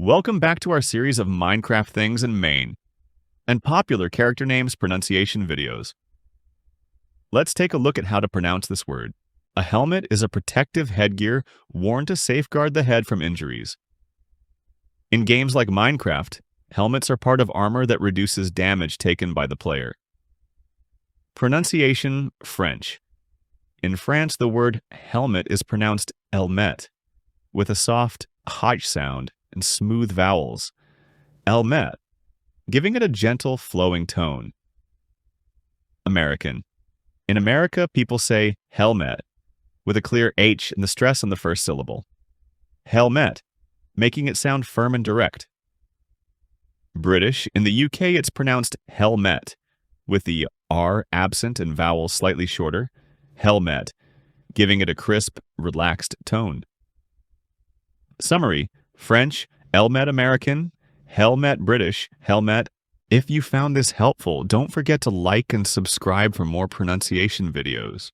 Welcome back to our series of Minecraft things in Maine and popular character names pronunciation videos. Let's take a look at how to pronounce this word. A helmet is a protective headgear worn to safeguard the head from injuries. In games like Minecraft, helmets are part of armor that reduces damage taken by the player. Pronunciation French. In France, the word helmet is pronounced ʻhɛlmət, with a soft h sound and smooth vowels. ʻhɛlmət, giving it a gentle, flowing tone. American. In America, people say Hel-mit, with a clear H and the stress on the first syllable. Hel-mit, making it sound firm and direct. British. In the UK, it's pronounced Hel-met, with the R absent and vowels slightly shorter. Hel-met, giving it a crisp, relaxed tone. Summary: French, ʻhɛlmət American, Hel-met British, Hel-met. If you found this helpful, don't forget to like and subscribe for more pronunciation videos.